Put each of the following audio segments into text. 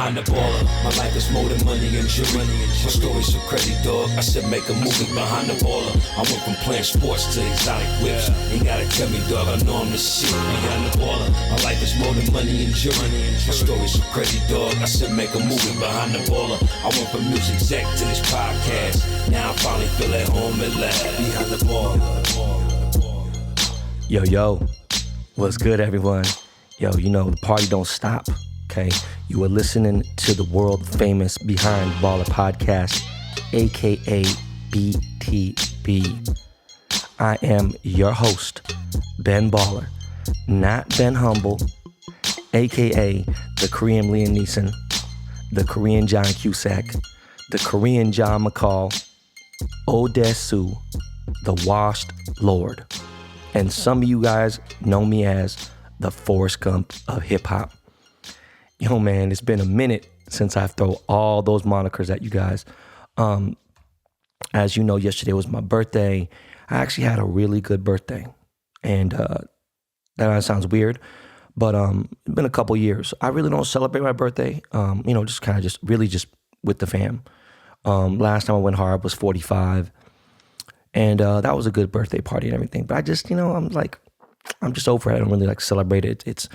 behind the baller. My life is more than money and jewelry. My story's so crazy, dog. I said make a movie behind the baller. I went from playing sports to exotic whips. Ain't gotta tell me, dog, I know I'm the shit behind the baller. My life is more than money and jewelry. My story's so crazy, dog. I said make a movie behind the baller. I went from music exec to this podcast. Now I finally feel at home at last behind the baller. Yo, what's good, everyone? Yo, you know, the party don't stop, okay? You are listening to the world famous Behind Baller podcast, aka BTB. I am your host, Ben Baller, not Ben Humble, aka the Korean Liam Neeson, the Korean John Cusack, the Korean John McCall, Odesu, the Washed Lord. And some of you guys know me as the Forrest Gump of hip hop. Yo, man, it's been a minute since I've thrown all those monikers at you guys. As you know, yesterday was my birthday. I actually had a really good birthday. And that sounds weird, but it's been a couple years. I really don't celebrate my birthday, just with the fam. Last time I went hard was 45. And that was a good birthday party and everything. But I just, I'm just over it. I don't really celebrate it. It's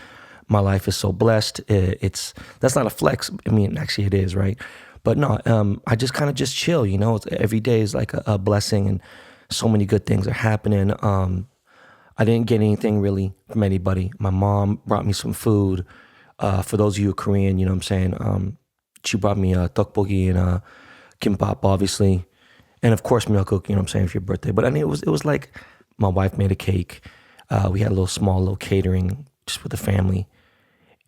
my life is so blessed. That's not a flex. I mean, actually it is, right? But no, I just kind of just chill, every day is like a blessing and so many good things are happening. I didn't get anything really from anybody. My mom brought me some food. For those of you who are Korean, you know what I'm saying? She brought me tteokbokki and kimbap, obviously. And of course, milk, you know what I'm saying, for your birthday. But I mean, it was like my wife made a cake. We had a little catering just with the family.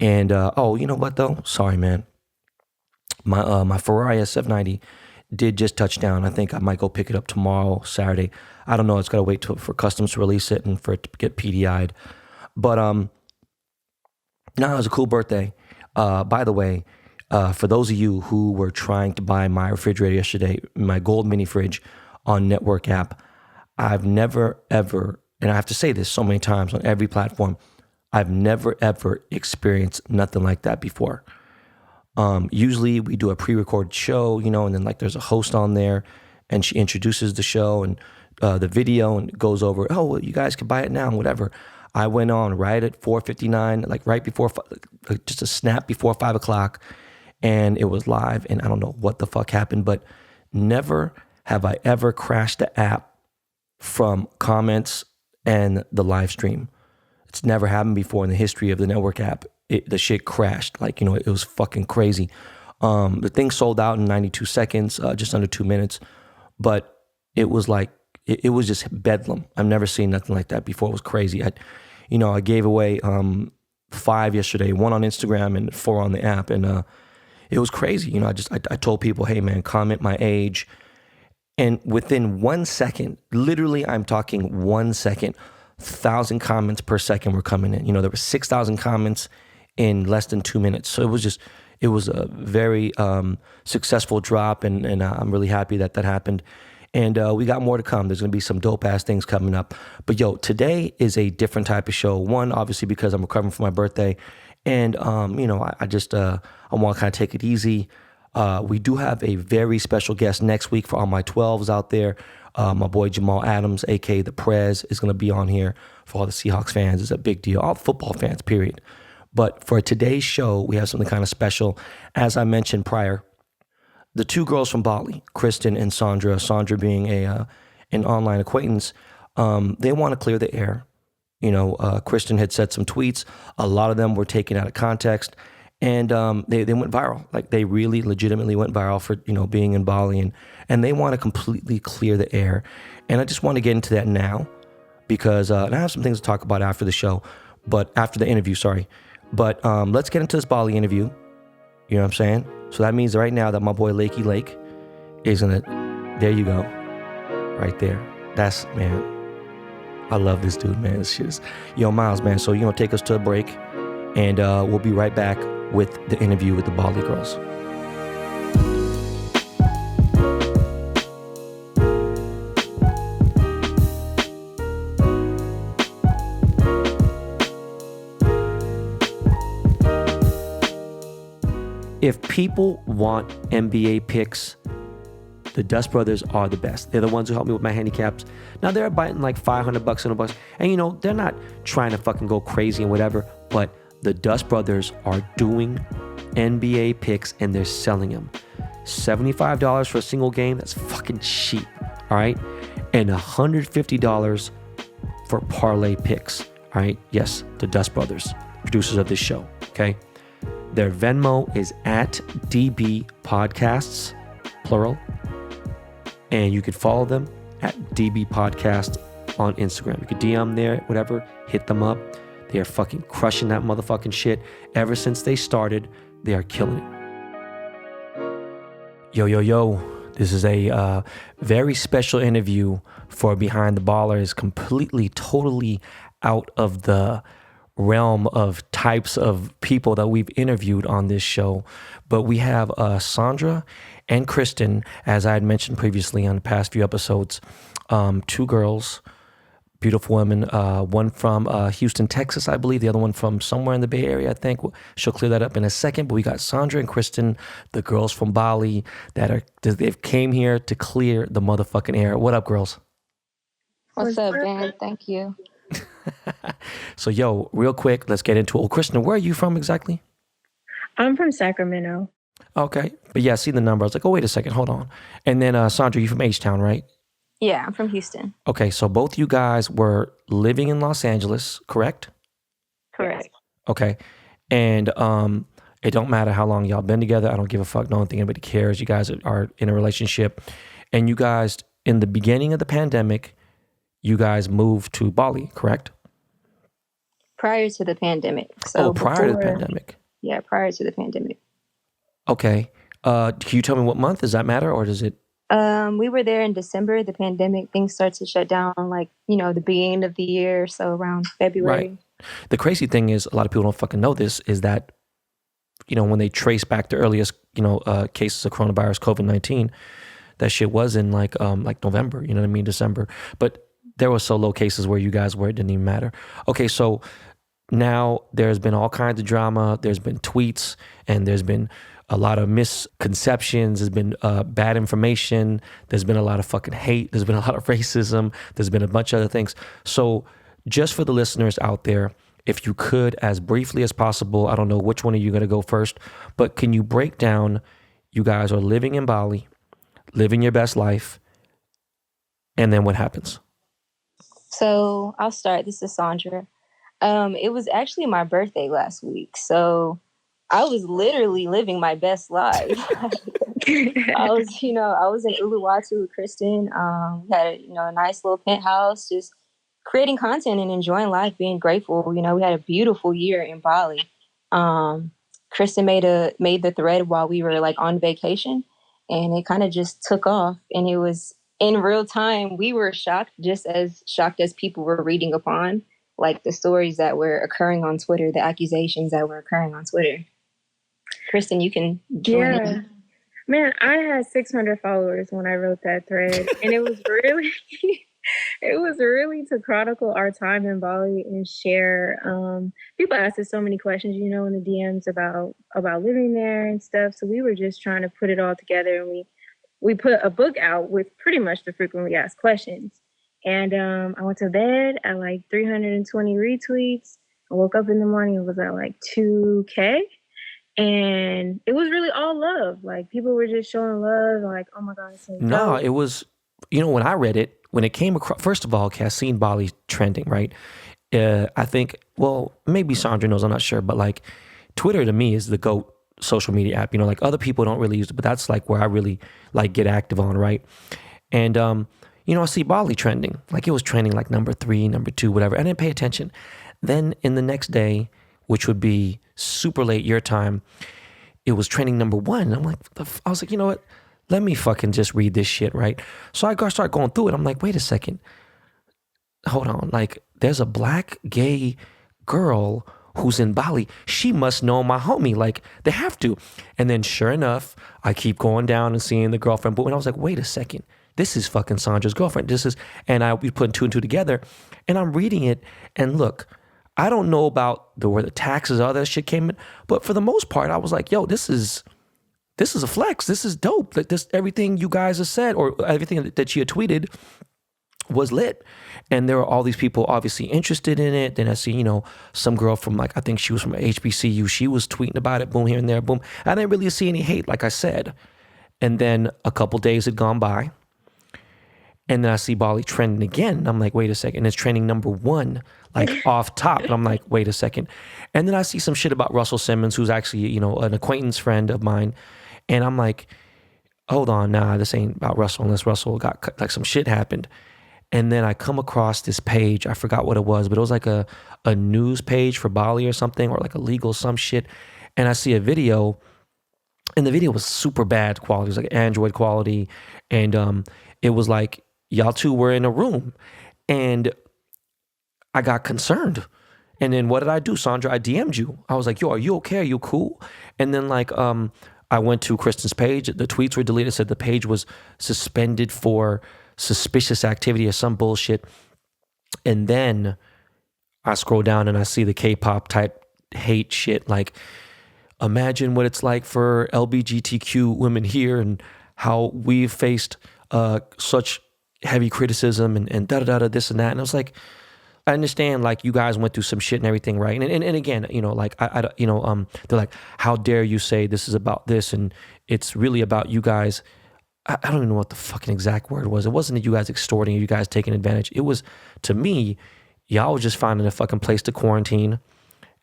And, you know what though? Sorry, man. My Ferrari S790 did just touch down. I think I might go pick it up tomorrow, Saturday. I don't know. It's got to wait for customs to release it and for it to get PDI'd. But no, it was a cool birthday. By the way, for those of you who were trying to buy my refrigerator yesterday, my gold mini fridge on Network app, I've never, ever, and I have to say this so many times on every platform, I've never, ever experienced nothing like that before. Usually we do a pre-recorded show, and then there's a host on there and she introduces the show and the video and goes over, you guys can buy it now and whatever. I went on right at 4:59, right before, just a snap before 5 o'clock. And it was live, and I don't know what the fuck happened, but never have I ever crashed the app from comments and the live stream. It's never happened before in the history of the Network app. The shit crashed. It was fucking crazy. The thing sold out in 92 seconds, just under 2 minutes. But it was it was just bedlam. I've never seen nothing like that before. It was crazy. I gave away 5 yesterday, 1 on Instagram and 4 on the app, and it was crazy. I told people, hey man, comment my age. And within 1 second, literally I'm talking 1 second, 1,000 comments per second were coming in. There were 6,000 comments in less than 2 minutes. So it was a very successful drop, and I'm really happy that happened. And we got more to come. There's going to be some dope ass things coming up. But today is a different type of show. One, obviously because I'm recovering from my birthday. And, I want to kind of take it easy. We do have a very special guest next week for all my 12s out there. My boy Jamal Adams, a.k.a. The Prez, is going to be on here for all the Seahawks fans. It's a big deal. All football fans, period. But for today's show, we have something kind of special. As I mentioned prior, the 2 girls from Bali, Kristen and Saundra being an online acquaintance, they want to clear the air. Kristen had said some tweets. A lot of them were taken out of context, and they went viral. They really legitimately went viral for being in Bali, and they want to completely clear the air. And I just want to get into that now because and I have some things to talk about after the show, but after the interview, sorry. But let's get into this Bali interview. You know what I'm saying? So that means right now that my boy Lakey Lake is there you go, right there. That's, man. I love this dude, man. This shit is, Miles, man. So, take us to a break, and we'll be right back with the interview with the Bali girls. if people want NBA picks, the Dust Brothers are the best. They're the ones who help me with my handicaps. Now they're biting like $500 in a bucks. And you know, they're not trying to fucking go crazy and whatever, but the Dust Brothers are doing NBA picks and they're selling them. $75 for a single game, that's fucking cheap, all right? And $150 for parlay picks, all right? Yes, the Dust Brothers, producers of this show, okay? Their Venmo is at DB Podcasts, plural. And you could follow them at DB Podcast on Instagram. You could DM there, whatever, hit them up. They are fucking crushing that motherfucking shit. Ever since they started, they are killing it. Yo. This is a very special interview for Behind the Ballers, completely, totally out of the realm of types of people that we've interviewed on this show. But we have Saundra and Kristen, as I had mentioned previously on the past few episodes, two girls, beautiful women, one from Houston, Texas, I believe, the other one from somewhere in the Bay Area, I think. She'll clear that up in a second, but we got Saundra and Kristen, the girls from Bali, they've came here to clear the motherfucking air. What up, girls? What's up, Ben? Thank you. So, yo, real quick, let's get into it. Well, Kristen, where are you from exactly? I'm from Sacramento. Okay. But yeah, I see the number. I was like, oh, wait a second. Hold on. And then, Saundra, you from H-Town, right? Yeah, I'm from Houston. Okay. So both you guys were living in Los Angeles, correct? Correct. Okay. And it don't matter how long y'all been together. I don't give a fuck. No one think anybody cares. You guys are in a relationship. And you guys, in the beginning of the pandemic, you guys moved to Bali, correct? Prior to the pandemic. So prior to the pandemic. Yeah, prior to the pandemic. Okay. Can you tell me what month? Does that matter, or does it? We were there in December. The pandemic, things started to shut down, like, the beginning of the year, so around February. Right. The crazy thing is, a lot of people don't fucking know this, is that, when they trace back the earliest, cases of coronavirus, COVID-19, that shit was in like November, you know what I mean, December. But there were so low cases where you guys were, it didn't even matter. Okay, so now there's been all kinds of drama. There's been tweets, and there's been a lot of misconceptions. There's been bad information. There's been a lot of fucking hate. There's been a lot of racism. There's been a bunch of other things. So just for the listeners out there, if you could, as briefly as possible, I don't know which one of you are going to go first, but can you break down, you guys are living in Bali, living your best life, and then what happens? So I'll start. This is Saundra. It was actually my birthday last week. So I was literally living my best life. I was in Uluwatu with Kristen. We had a nice little penthouse, just creating content and enjoying life, being grateful. We had a beautiful year in Bali. Kristen made the thread while we were like on vacation, and it kind of just took off. And it was in real time. We were shocked, just as shocked as people were reading upon, like the stories that were occurring on Twitter, the accusations that were occurring on Twitter. Kristen, you can join in. Man, I had 600 followers when I wrote that thread, and it was really to chronicle our time in Bali and share. People asked us so many questions, in the DMs about living there and stuff. So we were just trying to put it all together, and we put a book out with pretty much the frequently asked questions. And I went to bed at like 320 retweets. I woke up in the morning, it was at like 2K. And it was really all love. Like, people were just showing love. Like, oh my God. No, it was, when I read it, when it came across, first of all, okay, I seen Bali trending, right? I think, well, maybe Saundra knows, I'm not sure, but like Twitter to me is the GOAT social media app. Like other people don't really use it, but that's like where I really like get active on, right? And, I see Bali trending. Like, it was trending like number 3, number 2, whatever. I didn't pay attention. Then in the next day, which would be super late your time, it was trending number 1. I'm like, I was like, you know what? Let me fucking just read this shit, right? So I start going through it. I'm like, wait a second. Hold on. Like, there's a black gay girl who's in Bali. She must know my homie. Like, they have to. And then sure enough, I keep going down and seeing the girlfriend. But when I was like, wait a second. This is fucking Saundra's girlfriend. And we put 2 and 2 together. And I'm reading it. And look, I don't know about where the taxes, all that shit came in. But for the most part, I was like, yo, this is this is a flex. This is dope. Like this, everything you guys have said or everything that she had tweeted was lit. And there were all these people obviously interested in it. Then I see, you know, some girl from like, I think she was from HBCU. She was tweeting about it, boom, here and there, boom. I didn't really see any hate, like I said. And then a couple days had gone by. And then I see Bali trending again. And I'm like, wait a second. And it's trending number 1, like off top. And I'm like, wait a second. And then I see some shit about Russell Simmons, who's actually, you know, an acquaintance friend of mine. And I'm like, hold on, nah, this ain't about Russell unless Russell got, like some shit happened. And then I come across this page. I forgot what it was, but it was like a news page for Bali or something, or like a legal some shit. And I see a video, and the video was super bad quality. It was like Android quality. And it was like, y'all two were in a room. And I got concerned. And then what did I do, Saundra? I DM'd you. I was like, yo, are you okay? Are you cool? And then like, I went to Kristen's page. The tweets were deleted. Said the page was suspended for suspicious activity or some bullshit. And then I scroll down and I see the K-pop type hate shit. Like, imagine what it's like for LGBTQ women here and how we've faced such heavy criticism and da-da-da-da, this and that. And I was like, I understand, like, you guys went through some shit and everything, right? And again, you know, like, they're like, how dare you say this is about this and it's really about you guys. I don't even know what the fucking exact word was. It wasn't that you guys extorting or you guys taking advantage. It was, to me, y'all was just finding a fucking place to quarantine,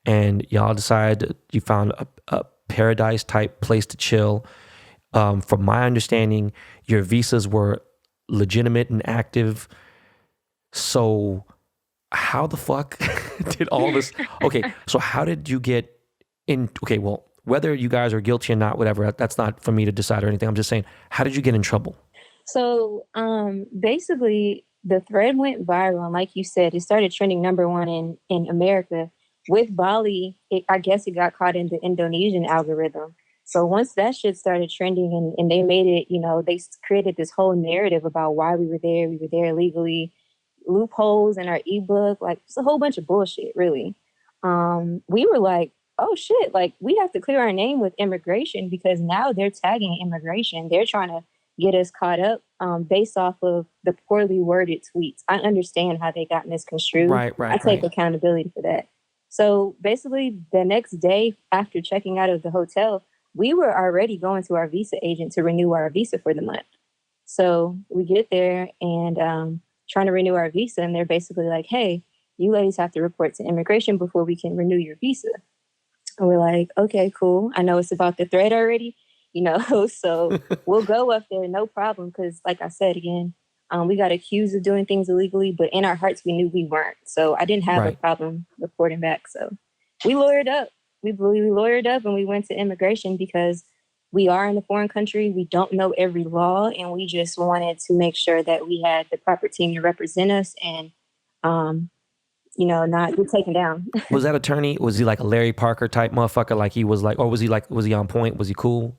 and y'all decided you found a paradise type place to chill. From my understanding, your visas were legitimate and active. So how the fuck did all this? Okay, so how did you get in? Okay, well, whether you guys are guilty or not, whatever, that's not for me to decide or anything. I'm just saying, how did you get in trouble? So basically, the thread went viral. And like you said, it started trending number 1 in America. With Bali, I guess it got caught in the Indonesian algorithm. So once that shit started trending and they made it, you know, they created this whole narrative about why we were there illegally, loopholes in our ebook, like it's a whole bunch of bullshit, really. We were like, oh shit, like we have to clear our name with immigration because now they're tagging immigration. They're trying to get us caught up based off of the poorly worded tweets. I understand how they got misconstrued. Right. I take accountability for that. So basically the next day after checking out of the hotel, we were already going to our visa agent to renew our visa for the month. So we get there and trying to renew our visa. And they're basically like, hey, you ladies have to report to immigration before we can renew your visa. And we're like, okay, cool. I know it's about the thread already, you know, so we'll go up there, no problem. Because like I said, again, we got accused of doing things illegally, but in our hearts, we knew we weren't. So I didn't have a problem reporting back. So we lawyered up. We lawyered up and we went to immigration because we are in a foreign country. We don't know every law. And we just wanted to make sure that we had the proper team to represent us and, you know, not get taken down. Was that attorney, was he like a Larry Parker type motherfucker? Like he was like, or was he on point? Was he cool?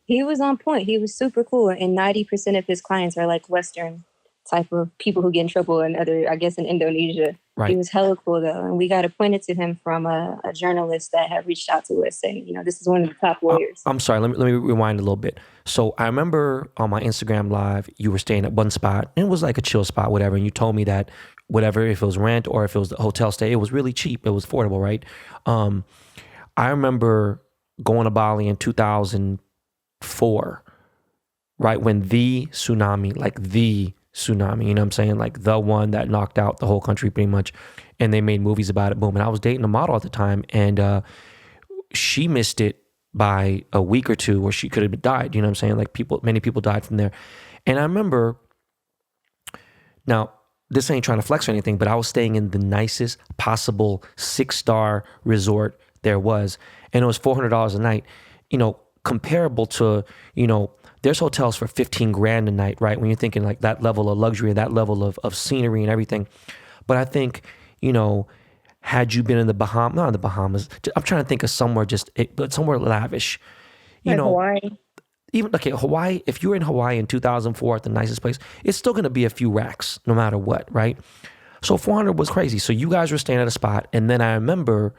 He was on point. He was super cool. And 90% of his clients are like Western type of people who get in trouble in other, I guess, in Indonesia. Right. He was hella cool though. And we got appointed to him from a journalist that had reached out to us saying, you know, this is one of the top lawyers. I'm sorry. Let me rewind a little bit. So I remember on my Instagram live, you were staying at one spot and it was like a chill spot, whatever. And you told me that whatever, if it was rent or if it was the hotel stay, it was really cheap. It was affordable, right? I remember going to Bali in 2004, right? When the tsunami, you know what I'm saying? Like the one that knocked out the whole country pretty much. And they made movies about it, boom. And I was dating a model at the time and she missed it by a week or two or she could have died, you know what I'm saying? Like many people died from there. And I remember, now this ain't trying to flex or anything, but I was staying in the nicest possible 6-star resort there was. And it was $400 a night, you know, comparable to, you know, there's hotels for 15 grand a night, right? When you're thinking like that level of luxury, that level of scenery and everything. But I think, you know, had you been in the Bahamas, not in the Bahamas, I'm trying to think of somewhere but somewhere lavish, you like know. Hawaii. Even, okay, Hawaii, if you were in Hawaii in 2004 at the nicest place, it's still going to be a few racks no matter what, right? So 400 was crazy. So you guys were staying at a spot. And then I remember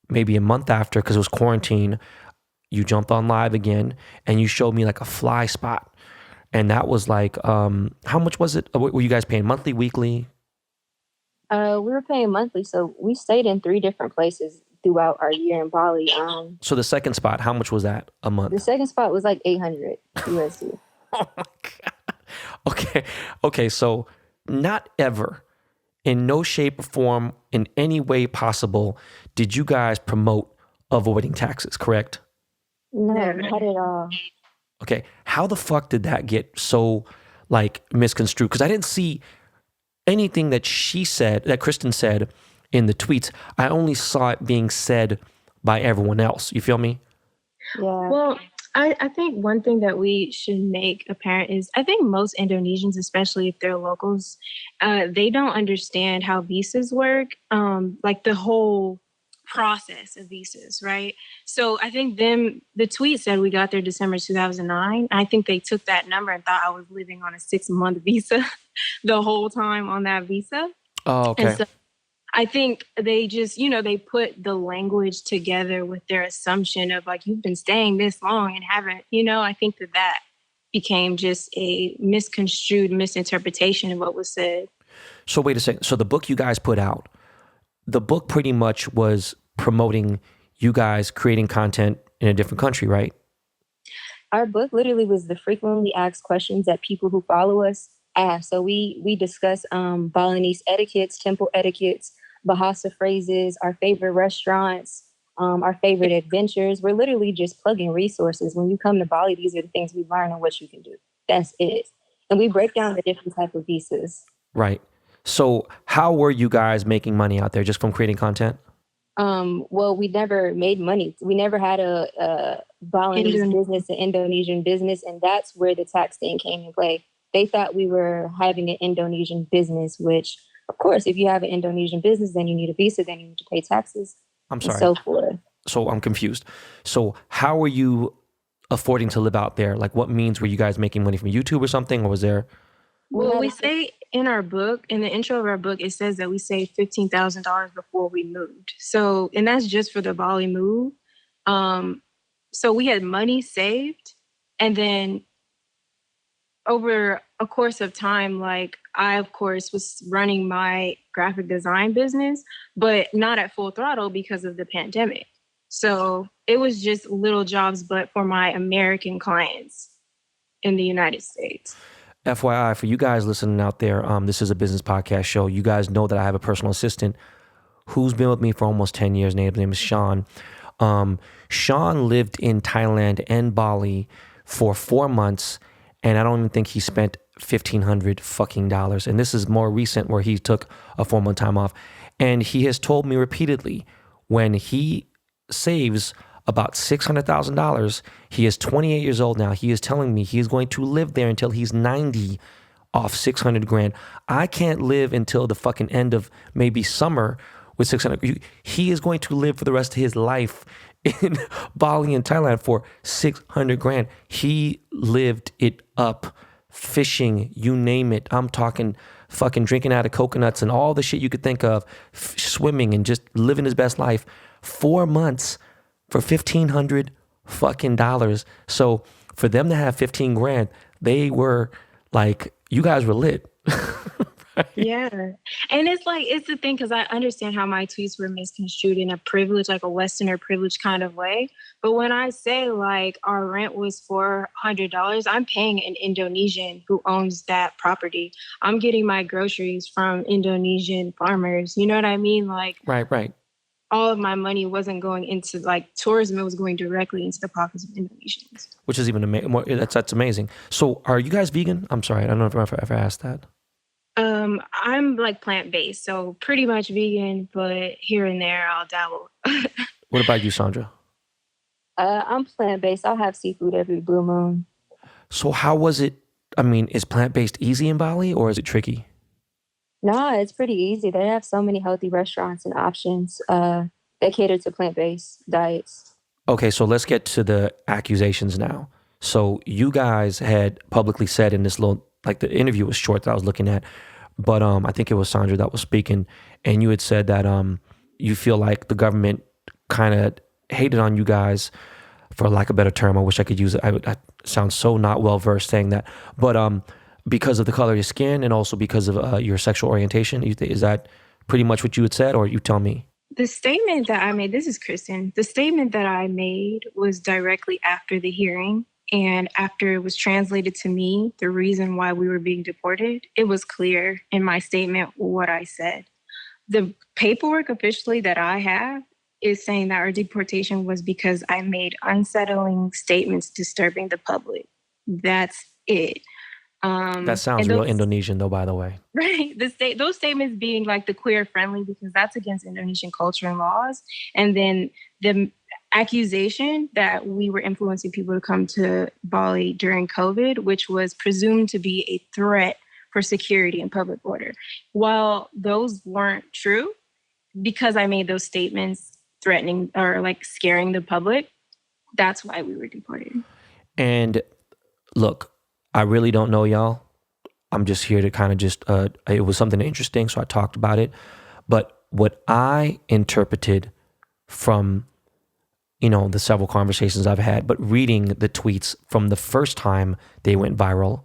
maybe a month after, because it was quarantine, you jumped on live again and you showed me like a fly spot. And that was like, how much was it? Were you guys paying monthly, weekly? We were paying monthly, so we stayed in 3 different places throughout our year in Bali. So the second spot, how much was that a month? The second spot was like 800 USD. Oh my God. Okay. So not ever, in no shape or form, in any way possible, did you guys promote avoiding taxes, correct? No, not at all. Okay. How the fuck did that get so like misconstrued? Because I didn't see anything that Kristen said in the tweets. I only saw it being said by everyone else. You feel me? Yeah. Well, I think one thing that we should make apparent is I think most Indonesians, especially if they're locals, they don't understand how visas work, like the whole process of visas, right? So I think the tweet said we got there December 2009. I think they took that number and thought I was living on a 6-month visa the whole time on that visa. Oh, okay. And so I think they just, they put the language together with their assumption of like, you've been staying this long and haven't, I think that became just a misconstrued misinterpretation of what was said. So wait a second. So the book you guys put out, the book pretty much was promoting you guys creating content in a different country, right? Our book literally was the frequently asked questions that people who follow us ask. So we discuss Balinese etiquettes, temple etiquettes, Bahasa phrases, our favorite restaurants, our favorite adventures. We're literally just plugging resources. When you come to Bali, these are the things we learn and what you can do. That's it. And we break down the different type of visas. Right. So how were you guys making money out there, just from creating content? Well, we never made money. We never had a Balinese business, an Indonesian business, and that's where the tax thing came in play. They thought we were having an Indonesian business, which, of course, if you have an Indonesian business, then you need a visa, then you need to pay taxes. I'm sorry. And so forth. So I'm confused. So how were you affording to live out there? Like, what means were you guys making money from YouTube or something, or was there? Well, we say in our book, in the intro of our book, it says that we saved $15,000 before we moved. So, and that's just for the Bali move. So we had money saved, and then over a course of time, like I, of course, was running my graphic design business, but not at full throttle because of the pandemic. So it was just little jobs, but for my American clients in the United States. FYI, for you guys listening out there, this is a business podcast show. You guys know that I have a personal assistant who's been with me for almost 10 years. His name is Sean. Sean lived in Thailand and Bali for 4 months, and I don't even think he spent $1,500 fucking dollars. And this is more recent, where he took a 4-month time off. And he has told me repeatedly, when he saves about $600,000, he is 28 years old now. He is telling me he is going to live there until he's 90 off 600 grand. I can't live until the fucking end of maybe summer with 600. He is going to live for the rest of his life in Bali and Thailand for 600 grand. He lived it up, fishing, you name it. I'm talking fucking drinking out of coconuts and all the shit you could think of, swimming and just living his best life. 4 months for $1,500 fucking dollars. So for them to have 15 grand, they were like, you guys were lit. Right? Yeah. And it's the thing, because I understand how my tweets were misconstrued in a privilege, like a Westerner privilege kind of way. But when I say like our rent was $400, I'm paying an Indonesian who owns that property. I'm getting my groceries from Indonesian farmers. You know what I mean? Like, Right. all of my money wasn't going into like tourism. It was going directly into the pockets of Indonesians. Which is even that's amazing. So are you guys vegan? I'm sorry. I don't know if I ever asked that. I'm like plant-based, so pretty much vegan, but here and there I'll dabble. What about you, Saundra? I'm plant-based. I'll have seafood every blue moon. So how was it? I mean, is plant-based easy in Bali, or is it tricky? No, it's pretty easy. They have so many healthy restaurants and options that cater to plant-based diets. Okay, so let's get to the accusations now. So you guys had publicly said in this little, like the interview was short that I was looking at, but I think it was Saundra that was speaking, and you had said that you feel like the government kind of hated on you guys for lack of a better term, I wish I could use it. I sound so not well versed saying that, but because of the color of your skin and also because of your sexual orientation, is that pretty much what you had said, or you tell me? The statement that I made, this is Kristen, the statement that I made was directly after the hearing. And after it was translated to me, the reason why we were being deported, it was clear in my statement what I said. The paperwork officially that I have is saying that our deportation was because I made unsettling statements disturbing the public. That's it. That sounds real Indonesian, though, by the way. Right. Those statements being like the queer friendly, because that's against Indonesian culture and laws. And then the accusation that we were influencing people to come to Bali during COVID, which was presumed to be a threat for security and public order. While those weren't true, because I made those statements threatening or like scaring the public, that's why we were deported. And look, I really don't know y'all. I'm just here to kind of just, it was something interesting, so I talked about it. But what I interpreted from, the several conversations I've had, but reading the tweets from the first time they went viral,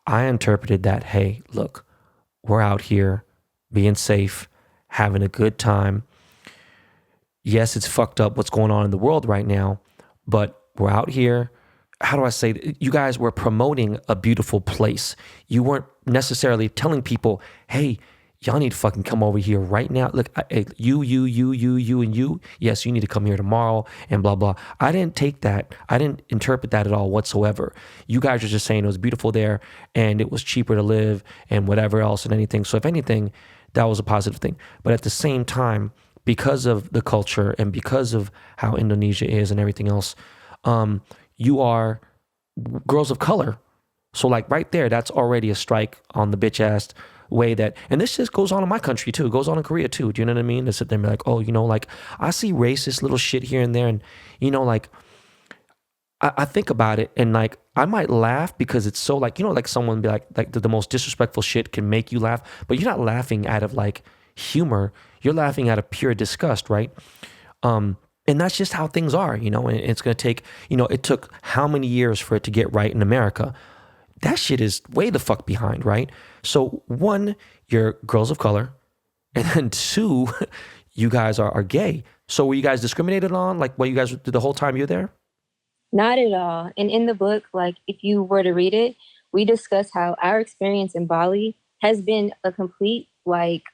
I interpreted that, hey, look, we're out here being safe, having a good time. Yes, it's fucked up what's going on in the world right now, but we're out here. How do I say that? You guys were promoting a beautiful place. You weren't necessarily telling people, hey, y'all need to fucking come over here right now. Look, you, and you. Yes, you need to come here tomorrow and blah, blah. I didn't take that. I didn't interpret that at all whatsoever. You guys are just saying it was beautiful there and it was cheaper to live and whatever else and anything. So if anything, that was a positive thing. But at the same time, because of the culture and because of how Indonesia is and everything else, you are girls of color. So like right there, that's already a strike on the bitch ass way that, and this just goes on in my country too. It goes on in Korea too. Do you know what I mean? They sit there and be like, oh, like I see racist little shit here and there. And like, I think about it and like, I might laugh because it's so like, like someone be like the most disrespectful shit can make you laugh, but you're not laughing out of like humor. You're laughing out of pure disgust, right? And that's just how things are, and it's going to take, it took how many years for it to get right in America? That shit is way the fuck behind, right? So one, you're girls of color, and then two, you guys are gay. So were you guys discriminated on, like what you guys did the whole time you're there? Not at all. And in the book, like if you were to read it, we discuss how our experience in Bali has been a complete, like,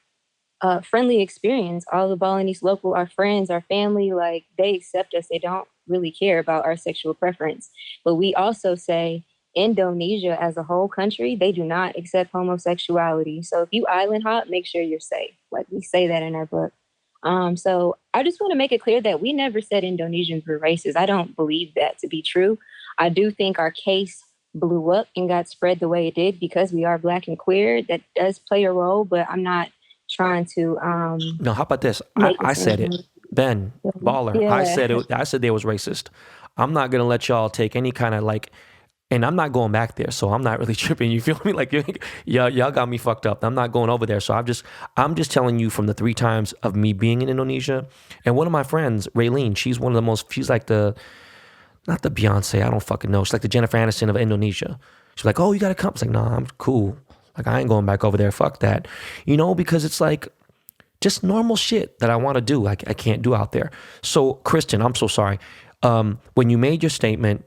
friendly experience. All the Balinese local, our friends, our family, like they accept us. They don't really care about our sexual preference. But we also say Indonesia as a whole country, they do not accept homosexuality. So if you island hop, make sure you're safe. Like we say that in our book. So I just want to make it clear that we never said Indonesians were racist. I don't believe that to be true. I do think our case blew up and got spread the way it did because we are Black and queer. That does play a role, but I'm not trying to no, how about this? I said it. Ben, baller. Yeah. I said they was racist. I'm not gonna let y'all take any kind of like, and I'm not going back there, so I'm not really tripping. You feel me? Like y'all got me fucked up. I'm not going over there. So I'm just telling you from the 3 times of me being in Indonesia. And one of my friends, Raylene, she's like not the Beyonce, I don't fucking know. She's like the Jennifer Aniston of Indonesia. She's like, oh, you gotta come. It's like, nah, I'm cool. Like, I ain't going back over there. Fuck that. Because it's like just normal shit that I want to do. Like, I can't do out there. So, Kristen, I'm so sorry. When you made your statement,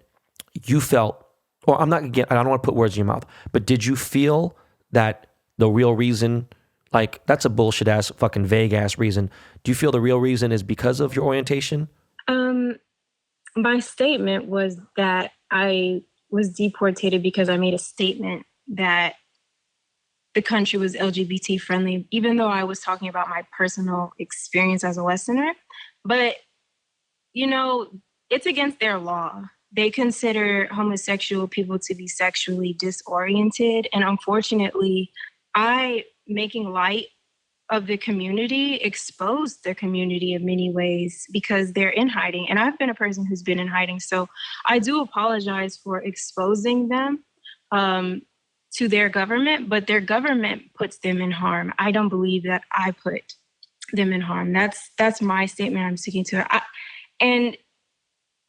you felt, or I don't want to put words in your mouth, but did you feel that the real reason, like, that's a bullshit ass, fucking vague ass reason. Do you feel the real reason is because of your orientation? My statement was that I was deported because I made a statement that the country was LGBT friendly, even though I was talking about my personal experience as a Westerner. But, it's against their law. They consider homosexual people to be sexually disoriented. And unfortunately, making light of the community exposed the community in many ways because they're in hiding. And I've been a person who's been in hiding. So I do apologize for exposing them to their government, but their government puts them in harm. I don't believe that I put them in harm. That's my statement I'm sticking to. And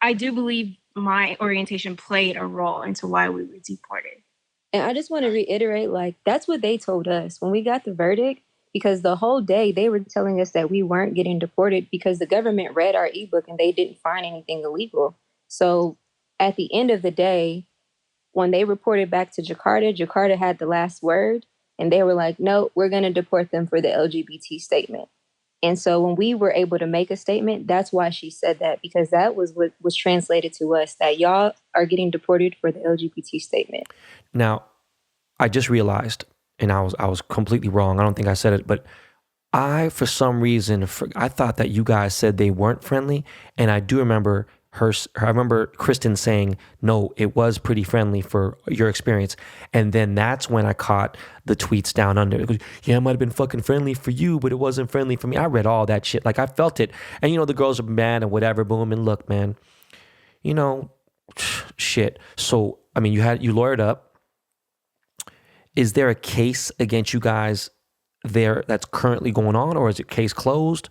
I do believe my orientation played a role into why we were deported. And I just want to reiterate, like, that's what they told us when we got the verdict, because the whole day they were telling us that we weren't getting deported because the government read our ebook and they didn't find anything illegal. So at the end of the day, when they reported back to Jakarta, Jakarta had the last word, and they were like, no, we're going to deport them for the LGBT statement. And so when we were able to make a statement, that's why she said that, because that was what was translated to us, that y'all are getting deported for the LGBT statement. Now, I just realized, and I was completely wrong. I don't think I said it, but for some reason, I thought that you guys said they weren't friendly, and I do remember I remember Kristen saying, no, it was pretty friendly for your experience. And then that's when I caught the tweets down under. It goes, yeah, it might have been fucking friendly for you, but it wasn't friendly for me. I read all that shit. Like, I felt it. And, the girls are mad and whatever, boom. And look, man, shit. So, I mean, you lawyered up. Is there a case against you guys there that's currently going on, or is it case closed?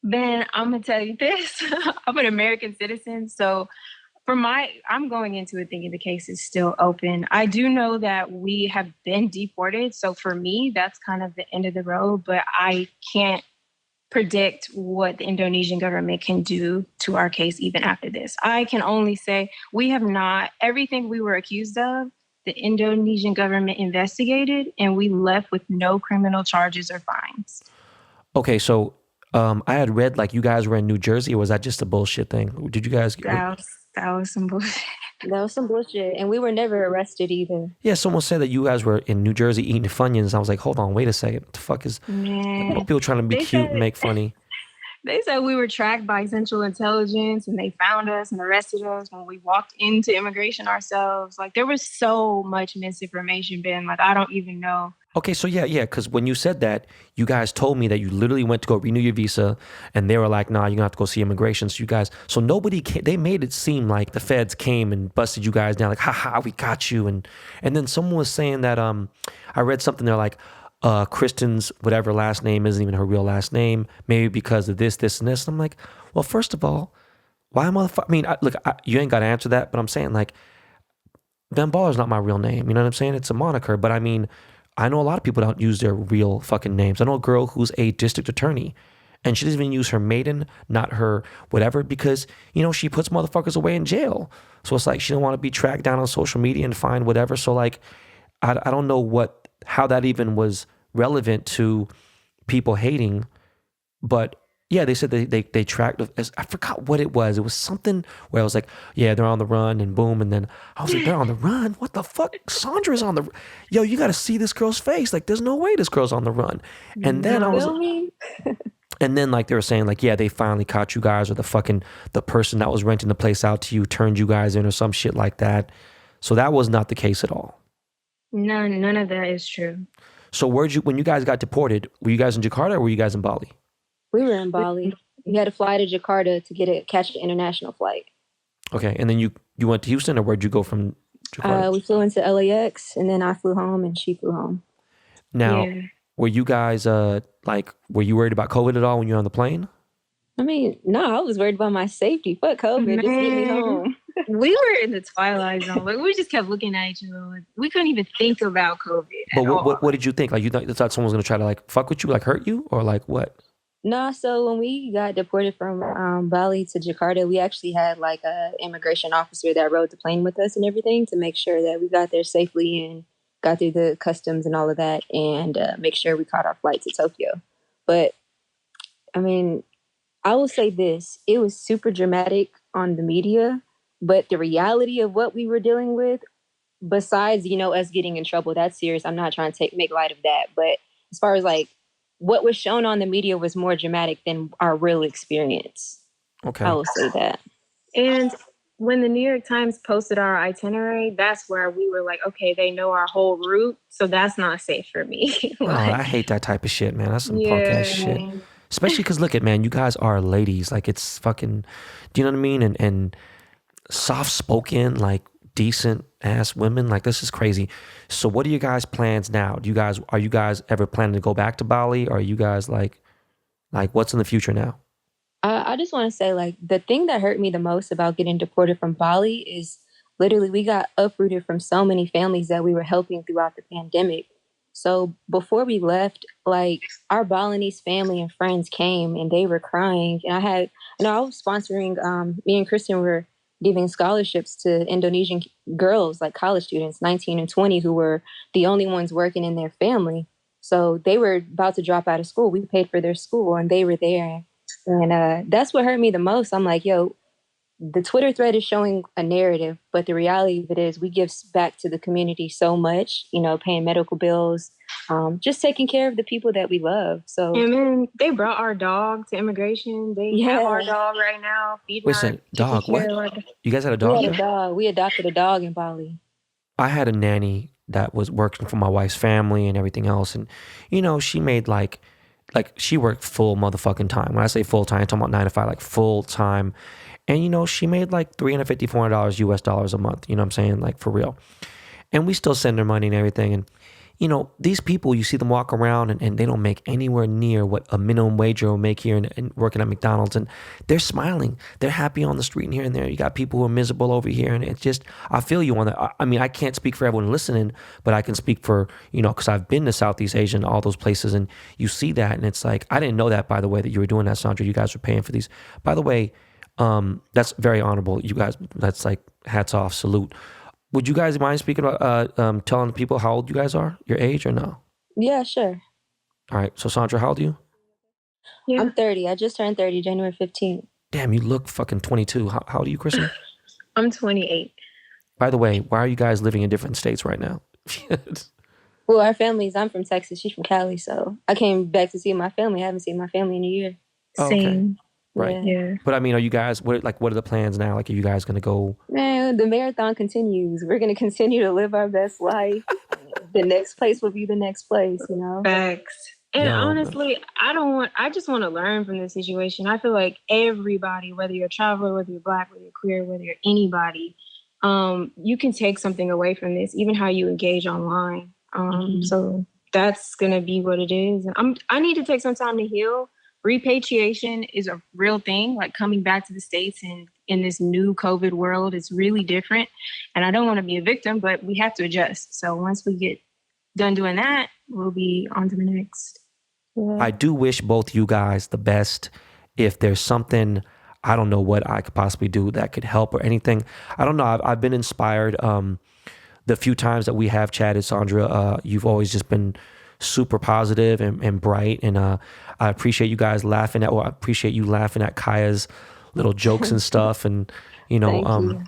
Ben, I'm going to tell you this. I'm an American citizen. So I'm going into it thinking the case is still open. I do know that we have been deported. So for me, that's kind of the end of the road, but I can't predict what the Indonesian government can do to our case even after this. I can only say everything we were accused of, the Indonesian government investigated, and we left with no criminal charges or fines. Okay, so I had read like you guys were in New Jersey, or was that just a bullshit thing? Did you guys? That was some bullshit. That was some bullshit, and we were never arrested either. Yeah, someone said that you guys were in New Jersey eating Funyuns. I was like, hold on, wait a second. What the fuck is? People trying to be cute and make funny. They said we were tracked by Central Intelligence, and they found us and arrested us when we walked into immigration ourselves. Like, there was so much misinformation, Ben. Like, I don't even know. Okay, so yeah, because when you said that, you guys told me that you literally went to go renew your visa, and they were like, nah, you're gonna have to go see immigration. So nobody came, they made it seem like the feds came and busted you guys down, like, haha, we got you. And then someone was saying that, I read something there like, Kristen's whatever last name isn't even her real last name, maybe because of this, and this. And I'm like, well, first of all, why motherfucker? I mean, you ain't got to answer that, but I'm saying, like, Van Baller's not my real name. You know what I'm saying? It's a moniker, but I mean, I know a lot of people don't use their real fucking names. I know a girl who's a district attorney, and she doesn't even use her maiden, not her whatever, because, she puts motherfuckers away in jail. So it's like she don't want to be tracked down on social media and find whatever. So, like, I don't know how that even was relevant to people hating, but yeah, they said they tracked. I forgot what it was. It was something where I was like, yeah, they're on the run, and boom, and then I was like, they're on the run? What the fuck? Saundra's on the yo, you got to see this girl's face. Like, there's no way this girl's on the run. And then I was and then like they were saying like, yeah, they finally caught you guys, or the person that was renting the place out to you turned you guys in, or some shit like that. So that was not the case at all. None of that is true. So when you guys got deported, were you guys in Jakarta or were you guys in Bali? We were in Bali. We had to fly to Jakarta to catch an international flight. Okay, and then you went to Houston, or where'd you go from Jakarta? We flew into LAX, and then I flew home, and she flew home. Now, were you guys were you worried about COVID at all when you were on the plane? I mean, no, I was worried about my safety. Fuck COVID, just get me home. We were in the twilight zone. Like, we just kept looking at each other. Like, we couldn't even think about COVID. But what did you think? Like, you thought someone was gonna try to like fuck with you, like hurt you, or like what? No, so when we got deported from Bali to Jakarta, we actually had like a immigration officer that rode the plane with us and everything to make sure that we got there safely and got through the customs and all of that, and make sure we caught our flight to Tokyo. But I mean, I will say this: it was super dramatic on the media, but the reality of what we were dealing with, besides us getting in trouble, that's serious. I'm not trying to make light of that, but as far as like what was shown on the media was more dramatic than our real experience. Okay. I will say that. And when the New York Times posted our itinerary, that's where we were like, okay, they know our whole route, so that's not safe for me. I hate that type of shit, man. That's some punk ass shit. Especially because look at, man, you guys are ladies. Like, it's fucking, do you know what I mean? And soft-spoken, like, decent ass women. Like, this is crazy. So what are you guys' plans now? Are you guys ever planning to go back to Bali? Or are you guys like what's in the future now? I just want to say, like, the thing that hurt me the most about getting deported from Bali is literally we got uprooted from so many families that we were helping throughout the pandemic. So before we left, like, our Balinese family and friends came and they were crying. And I was sponsoring, me and Kristen were giving scholarships to Indonesian girls, like college students, 19 and 20, who were the only ones working in their family. So they were about to drop out of school. We paid for their school and they were there. And that's what hurt me the most. I'm like, yo, the Twitter thread is showing a narrative, but the reality of it is we give back to the community so much, paying medical bills, just taking care of the people that we love. So, and then they brought our dog to immigration. They have our yeah, dog right now, feeding Listen, taking dog, care what? of our You guys had a we dog had a there? dog. We adopted a dog in Bali. I had a nanny that was working for my wife's family and everything else. And, she made like she worked full motherfucking time. When I say full time, I'm talking about 9 to 5, like full time. And, she made like $350, $400 US dollars a month. You know what I'm saying? Like for real. And we still send her money and everything. And, these people, you see them walk around and they don't make anywhere near what a minimum wage will make here and working at McDonald's. And they're smiling. They're happy on the street and here and there. You got people who are miserable over here. And it's just, I feel you on that. I mean, I can't speak for everyone listening, but I can speak for, because I've been to Southeast Asia and all those places. And you see that. And it's like, I didn't know that, by the way, that you were doing that, Saundra. You guys were paying for these. By the way, that's very honorable. You guys, that's like hats off, salute. Would you guys mind speaking about telling people how old you guys are, your age, or no? Yeah, sure. All right. So Saundra, how old are you? Yeah. I'm 30. I just turned 30 January 15th. Damn, you look fucking 22. How old are you, Kristen? I'm 28. By the way, why are you guys living in different states right now? Well, our families, I'm from Texas. She's from Cali. So I came back to see my family. I haven't seen my family in a year. Oh, okay. Same. Right. Yeah. But I mean, are you guys, what are the plans now? Like, are you guys going to go? Man, the marathon continues. We're going to continue to live our best life. The next place will be the next place, Facts. And Yo, honestly, I just want to learn from this situation. I feel like everybody, whether you're a traveler, whether you're Black, whether you're queer, whether you're anybody, you can take something away from this, even how you engage online. So that's going to be what it is. And I need to take some time to heal. Repatriation is a real thing, like coming back to the States and in this new COVID world is really different. And I don't want to be a victim, but we have to adjust. So once we get done doing that, we'll be on to the next. Yeah. I do wish both you guys the best. If there's something, I don't know what I could possibly do that could help or anything. I don't know. I've been inspired. The few times that we have chatted, Saundra, you've always just been super positive and bright. And I appreciate you guys laughing I appreciate you laughing at Kaya's little jokes and stuff. And, Thank you.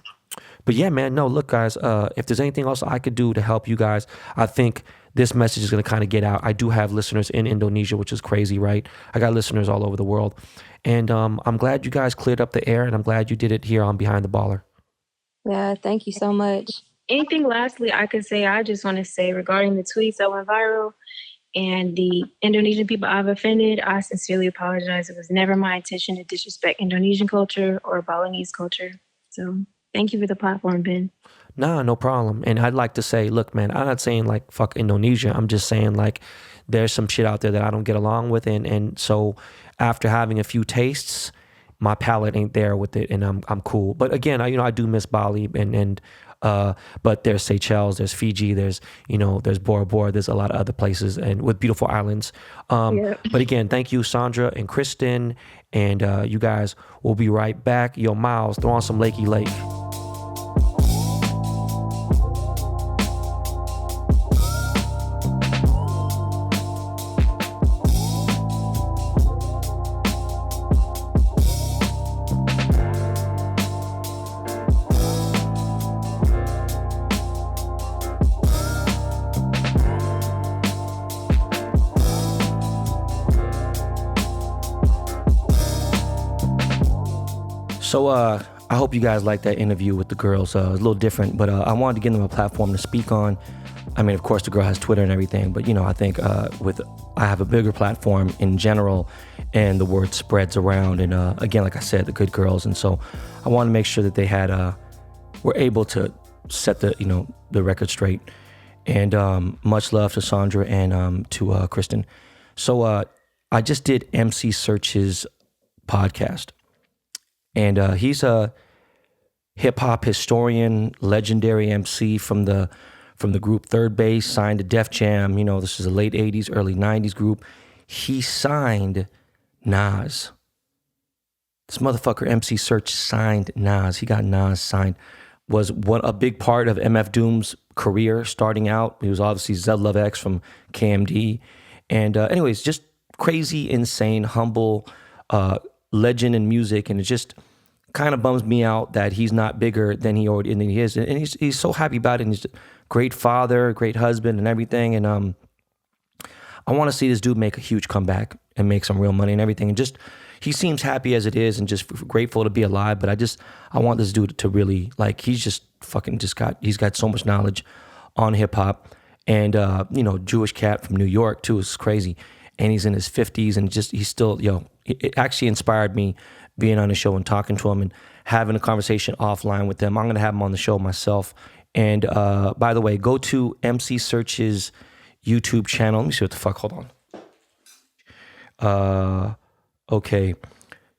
But yeah, man, no, look, guys, if there's anything else I could do to help you guys, I think this message is going to kind of get out. I do have listeners in Indonesia, which is crazy, right? I got listeners all over the world. And I'm glad you guys cleared up the air, and I'm glad you did it here on Behind the Baller. Yeah, thank you so much. Anything lastly I could say, I just want to say regarding the tweets that went viral and the Indonesian people I've offended, I sincerely apologize. It was never my intention to disrespect Indonesian culture or Balinese culture. So thank you for the platform, Ben. Nah, no problem. And I'd like to say, look, man, I'm not saying like fuck Indonesia. I'm just saying like there's some shit out there that I don't get along with. And so after having a few tastes, my palate ain't there with it, and I'm cool. But again, I do miss Bali and but there's Seychelles, there's Fiji, there's Bora Bora, there's a lot of other places and with beautiful islands. But again, thank you, Saundra and Kristen, and you guys will be right back. Yo, Miles, throw on some Lakey Lake. So I hope you guys liked that interview with the girls. It was a little different, but I wanted to give them a platform to speak on. I mean, of course, the girl has Twitter and everything, but I think I have a bigger platform in general, and the word spreads around. And again, like I said, the good girls, and so I want to make sure that they were able to set the record straight. And much love to Saundra and to Kristen. So I just did MC Serch's podcast. And he's a hip hop historian, legendary MC from the group Third Base, signed to Def Jam. You know, this is a late 80s, early 90s group. He signed Nas. This motherfucker MC Serch signed Nas. He got Nas signed. Was a big part of MF Doom's career starting out. He was obviously Zed Love X from KMD. And anyways, just crazy, insane, humble legend in music. And it just kind of bums me out that he's not bigger than he is. And he's so happy about it. And he's a great father, great husband and everything. And I want to see this dude make a huge comeback and make some real money and everything. And just, he seems happy as it is and just grateful to be alive. But I want this dude to really, like, he's got so much knowledge on hip hop. And, Jewish cat from New York too is crazy. And he's in his 50s and he's still, it actually inspired me being on the show and talking to him and having a conversation offline with them. I'm going to have him on the show myself. And by the way, go to MC Serch's YouTube channel. Let me see what the fuck, hold on. Okay.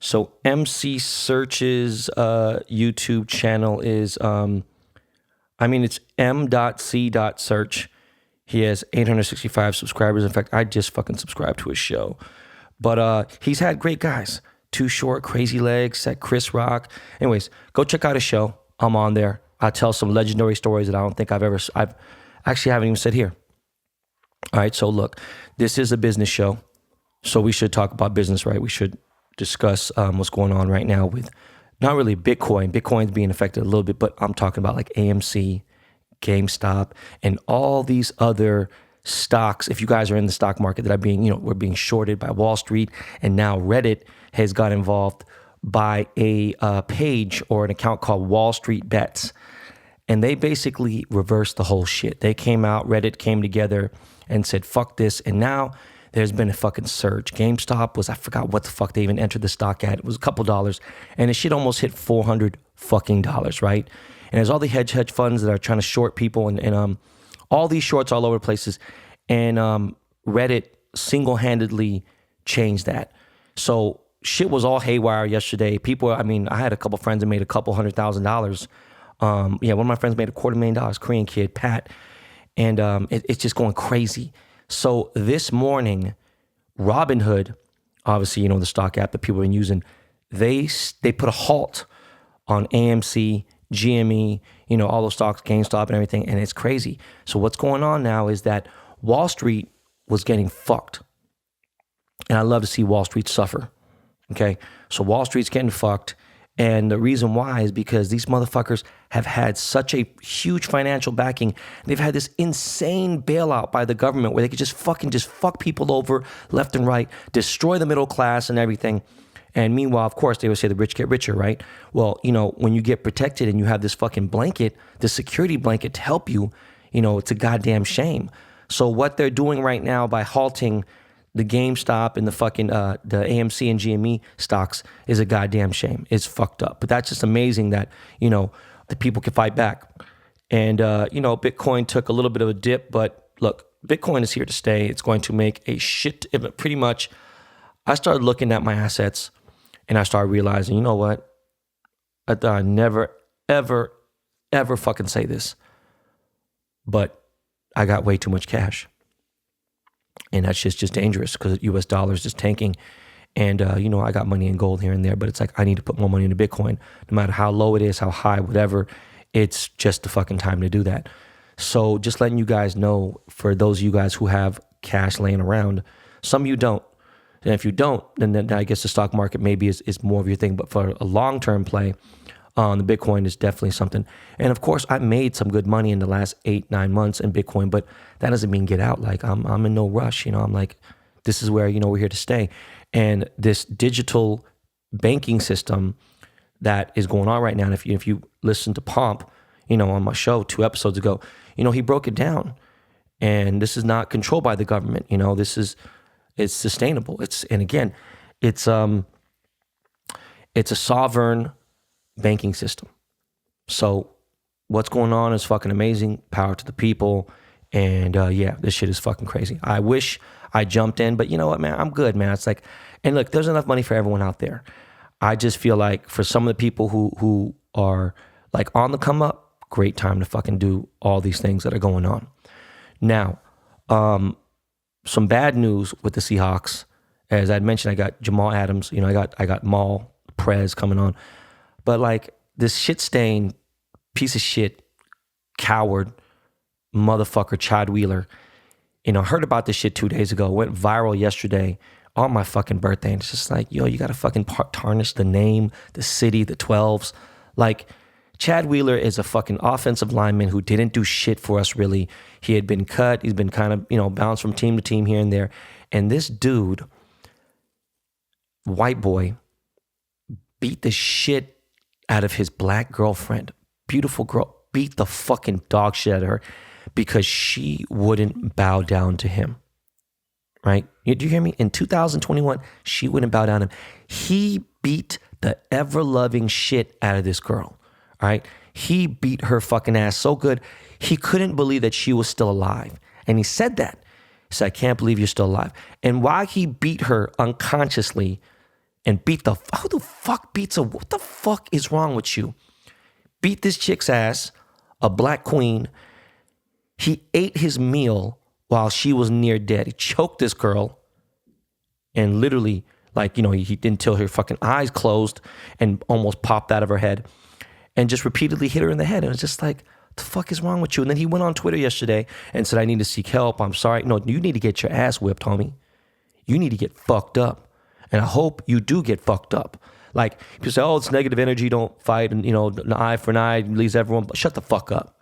So MC Serch's YouTube channel is, it's m.c.search. He has 865 subscribers. In fact, I just fucking subscribed to his show. But he's had great guys. Too Short, Crazy Legs, Chris Rock. Anyways, go check out his show. I'm on there. I tell some legendary stories that I don't think I've actually haven't even said here. All right, so look, this is a business show. So we should talk about business, right? We should discuss what's going on right now with not really Bitcoin. Bitcoin's being affected a little bit, but I'm talking about like AMC, GameStop, and all these other stocks. If you guys are in the stock market that are we're being shorted by Wall Street, and now Reddit has got involved by a page or an account called Wall Street Bets. And they basically reversed the whole shit. They came out, Reddit came together and said, fuck this. And now there's been a fucking surge. GameStop was, I forgot what the fuck they even entered the stock at. It was a couple dollars. And the shit almost hit $400 fucking dollars, right? And there's all the hedge funds that are trying to short people and all these shorts all over places. And Reddit single-handedly changed that. So shit was all haywire yesterday. I had a couple friends that made a couple $100,000. One of my friends made $250,000, Korean kid, Pat. And it's just going crazy. So this morning, Robinhood, obviously, the stock app that people have been using, they put a halt on AMC, GME, all those stocks, GameStop and everything, and it's crazy. So what's going on now is that Wall Street was getting fucked. And I love to see Wall Street suffer, okay? So Wall Street's getting fucked, and the reason why is because these motherfuckers have had such a huge financial backing. They've had this insane bailout by the government where they could just fuck people over left and right, destroy the middle class and everything. And meanwhile, of course, they would say the rich get richer, right? Well, when you get protected and you have this fucking blanket, the security blanket to help you, it's a goddamn shame. So what they're doing right now by halting the GameStop and the fucking the AMC and GME stocks is a goddamn shame. It's fucked up. But that's just amazing that, the people can fight back. And, Bitcoin took a little bit of a dip, but look, Bitcoin is here to stay. It's going to make a shit, pretty much. I started looking at my assets and I started realizing, you know what? I thought I'd never, ever, ever fucking say this, but I got way too much cash. And that's just dangerous because the US dollar is just tanking. And, I got money in gold here and there, but it's like I need to put more money into Bitcoin. No matter how low it is, how high, whatever, it's just the fucking time to do that. So just letting you guys know, for those of you guys who have cash laying around, some of you don't. And if you don't, then I guess the stock market maybe is more of your thing. But for a long-term play, the Bitcoin is definitely something. And of course, I made some good money in the last 8-9 months in Bitcoin, but that doesn't mean get out. Like I'm in no rush. I'm like, this is where, we're here to stay. And this digital banking system that is going on right now, and if you listen to Pomp, on my show 2 episodes ago, he broke it down. And this is not controlled by the government. It's sustainable. It's a sovereign banking system. So what's going on is fucking amazing. Power to the people. And yeah, this shit is fucking crazy. I wish I jumped in, but you know what, man? I'm good, man. It's like, and look, there's enough money for everyone out there. I just feel like for some of the people who are like on the come up, great time to fucking do all these things that are going on. Now, some bad news with the Seahawks. As I'd mentioned, I got Jamal Adams. You know, I got Maul Prez coming on. But like this shit stained piece of shit, coward, motherfucker, Chad Wheeler. You know, I heard about this shit 2 days ago. Went viral yesterday on my fucking birthday. And it's just like, yo, you got to fucking tarnish the name, the city, the 12s. Like, Chad Wheeler is a fucking offensive lineman who didn't do shit for us, really. He had been cut. He's been kind of, you know, bounced from team to team here and there. And this dude, white boy, beat the shit out of his black girlfriend, beautiful girl, beat the fucking dog shit out of her because she wouldn't bow down to him, right? Do you hear me? In 2021, she wouldn't bow down to him. He beat the ever-loving shit out of this girl, right? He beat her fucking ass so good, he couldn't believe that she was still alive. And he said that. He said, I can't believe you're still alive. And while he beat her unconsciously and beat the, who the fuck beats a, what the fuck is wrong with you? Beat this chick's ass, a black queen. He ate his meal while she was near dead. He choked this girl and literally, like, you know, he didn't till her fucking eyes closed and almost popped out of her head and just repeatedly hit her in the head. And it was just like, what the fuck is wrong with you? And then he went on Twitter yesterday and said, I need to seek help. I'm sorry. No, you need to get your ass whipped, homie. You need to get fucked up. And I hope you do get fucked up. Like, people say, oh, it's negative energy, don't fight, and, you know, an eye for an eye leaves everyone. But shut the fuck up.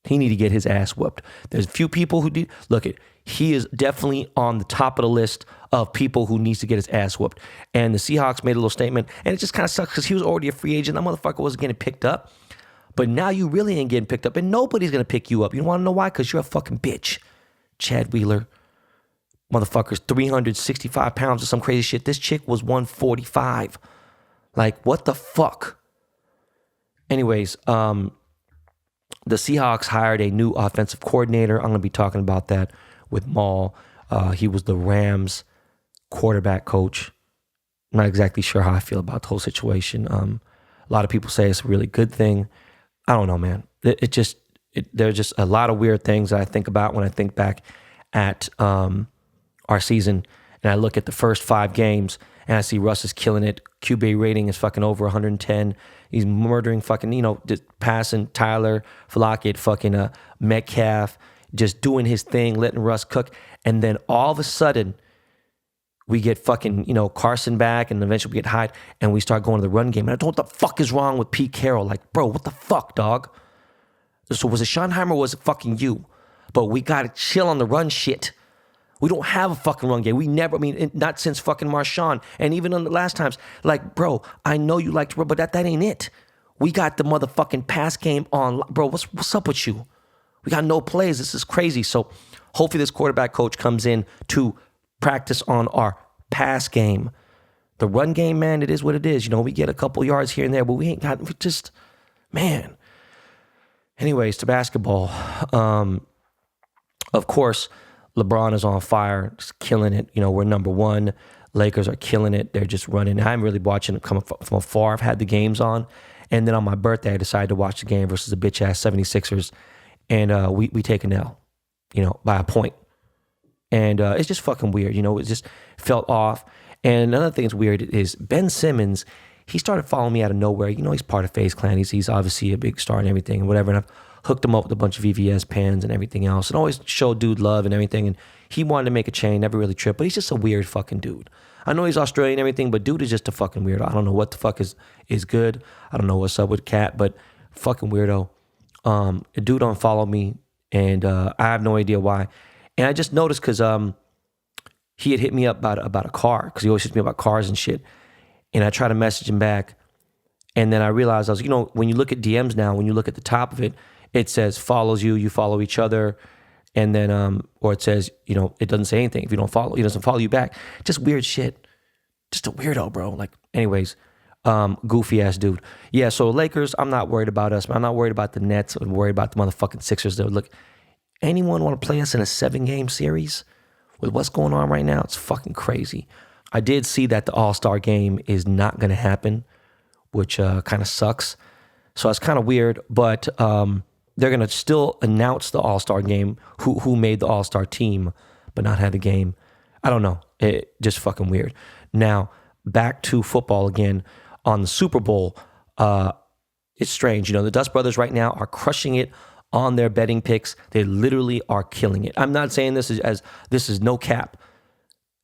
He need to get his ass whooped. There's a few people who need, look it, he is definitely on the top of the list of people who needs to get his ass whooped. And the Seahawks made a little statement, and it just kind of sucks because he was already a free agent. That motherfucker wasn't getting picked up. But now you really ain't getting picked up, and nobody's going to pick you up. You want to know why? Because you're a fucking bitch. Chad Wheeler. Motherfucker's 365 pounds or some crazy shit. This chick was 145. Like, what the fuck? Anyways, the Seahawks hired a new offensive coordinator. I'm going to be talking about that with Maul. He was the Rams quarterback coach. I'm not exactly sure how I feel about the whole situation. A lot of people say it's a really good thing. I don't know, man. There's just a lot of weird things that I think about when I think back at our season, and I look at the first 5 games, and I see Russ is killing it. QB rating is fucking over 110. He's murdering fucking, you know, just passing Tyler, Lockett, fucking Metcalf, just doing his thing, letting Russ cook. And then all of a sudden, we get fucking, you know, Carson back, and eventually we get Hyde, and we start going to the run game. And I don't know what the fuck is wrong with Pete Carroll. Like, bro, what the fuck, dog? So was it Schottenheimer or was it fucking you? But we got to chill on the run shit. We don't have a fucking run game. We never, I mean, not since fucking Marshawn. And even on the last times, like, bro, I know you like to run, but that ain't it. We got the motherfucking pass game on. Bro, what's up with you? We got no plays. This is crazy. So hopefully this quarterback coach comes in to practice on our pass game. The run game, man, it is what it is. You know, we get a couple yards here and there, but we ain't got, just, man. Anyways, to basketball. Of course, LeBron is on fire, just killing it. You know, we're number 1. Lakers are killing it. They're just running. I'm really watching it come from afar. I've had the games on. And then on my birthday, I decided to watch the game versus the bitch-ass 76ers. And we take an L, you know, by a point. And it's just fucking weird. You know, it just felt off. And another thing that's weird is Ben Simmons, he started following me out of nowhere. You know, he's part of FaZe Clan. He's obviously a big star and everything and whatever. And I've hooked him up with a bunch of VVS pens and everything else, and always showed dude love and everything. And he wanted to make a chain, never really tripped, but he's just a weird fucking dude. I know he's Australian and everything, but dude is just a fucking weirdo. I don't know what the fuck is good. I don't know what's up with Cat, but fucking weirdo. A dude unfollowed me, and I have no idea why. And I just noticed because he had hit me up about a car, because he always hits me about cars and shit. And I tried to message him back, and then I realized, I was, you know, when you look at DMs now, when you look at the top of it, it says follows you, you follow each other, and then or it says, you know, it doesn't say anything if you don't follow, he doesn't follow you back. Just weird shit. Just a weirdo, bro. Like, anyways, goofy ass dude. Yeah, so Lakers, I'm not worried about us. I'm not worried about the Nets. I'm worried about the motherfucking Sixers. Look, Anyone want to play us in a 7-game series? With what's going on right now, it's fucking crazy. I did see that the All-Star game is not going to happen, which kind of sucks. So it's kind of weird, but they're going to still announce the All-Star game, who made the All-Star team, but not have the game. I don't know. It just fucking weird. Now, back to football again. On the Super Bowl, it's strange. You know, the Dust Brothers right now are crushing it on their betting picks. They literally are killing it. I'm not saying this is no cap.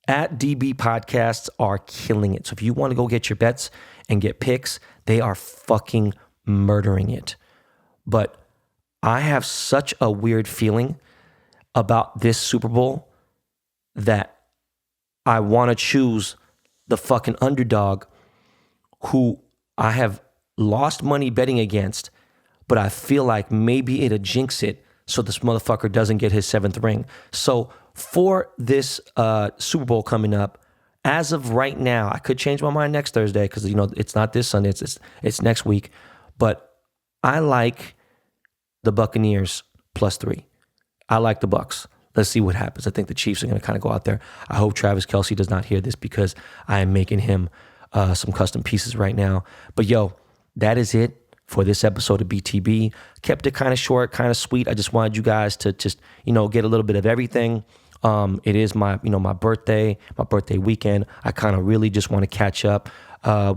At DB Podcasts are killing it. So if you want to go get your bets and get picks, they are fucking murdering it. But I have such a weird feeling about this Super Bowl that I want to choose the fucking underdog who I have lost money betting against, but I feel like maybe it'll jinx it so this motherfucker doesn't get his 7th ring. So for this Super Bowl coming up, as of right now, I could change my mind next Thursday because, you know, it's not this Sunday, it's next week. But I like the Buccaneers +3. I like the Bucs. Let's see what happens. I think the Chiefs are going to kind of go out there. I hope Travis Kelce does not hear this because I am making him some custom pieces right now. But yo, that is it for this episode of BTB. Kept it kind of short, kind of sweet. I just wanted you guys to just, you know, get a little bit of everything. It is my birthday weekend. I kind of really just want to catch up.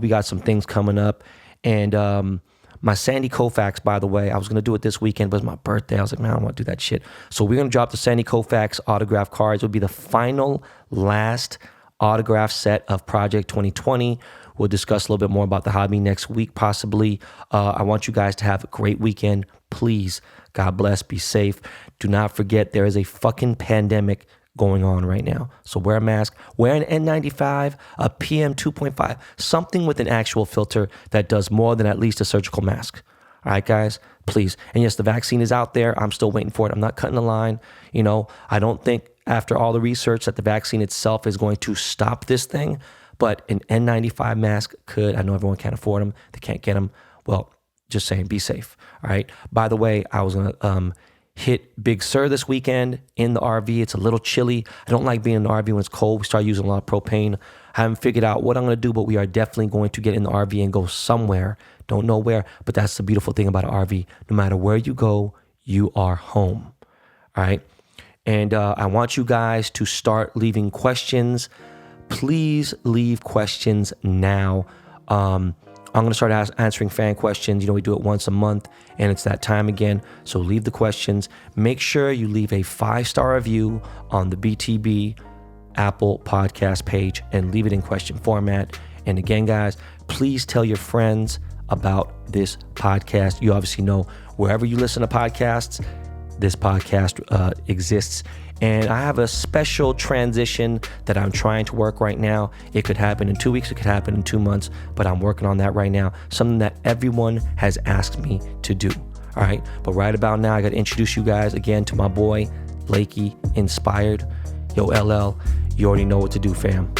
We got some things coming up. And my Sandy Koufax, by the way, I was going to do it this weekend, but it's my birthday. I was like, man, I don't want to do that shit. So we're going to drop the Sandy Koufax autograph cards. It'll be the last autograph set of Project 2020. We'll discuss a little bit more about the hobby next week, possibly. I want you guys to have a great weekend. Please, God bless, be safe. Do not forget there is a fucking pandemic going on right now. So wear a mask, wear an N95, a PM 2.5, something with an actual filter that does more than at least a surgical mask. All right, guys, please. And yes, the vaccine is out there. I'm still waiting for it. I'm not cutting the line. You know, I don't think after all the research that the vaccine itself is going to stop this thing, but an N95 mask could. I know everyone can't afford them. They can't get them. Well, just saying, be safe. All right. By the way, I was going to hit Big Sur this weekend in the RV. It's a little chilly. I don't like being in the RV when it's cold. We start using a lot of propane. I haven't figured out what I'm going to do, but we are definitely going to get in the RV and go somewhere. Don't know where, but that's the beautiful thing about an RV. No matter where you go, you are home. All right. And I want you guys to start leaving questions. Please leave questions now. I'm going to start answering fan questions. You know, we do it once a month, and it's that time again. So leave the questions. Make sure you leave a 5-star review on the BTB Apple podcast page and leave it in question format. And again, guys, please tell your friends about this podcast. You obviously know wherever you listen to podcasts, this podcast exists. And I have a special transition that I'm trying to work right now. It could happen in 2 weeks. It could happen in 2 months, but I'm working on that right now. Something that everyone has asked me to do. All right. But right about now, I got to introduce you guys again to my boy, Lakey Inspired. Yo, LL, you already know what to do, fam.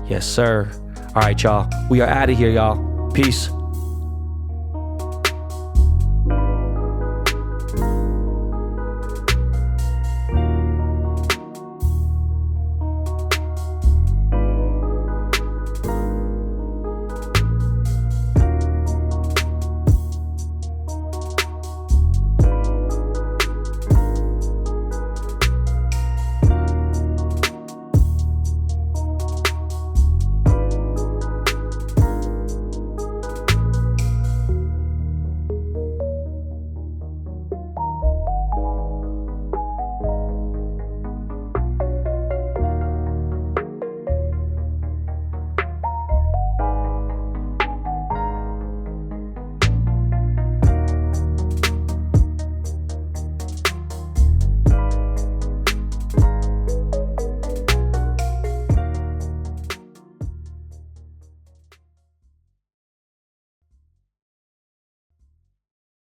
Yes, sir. All right, y'all. We are out of here, y'all. Peace.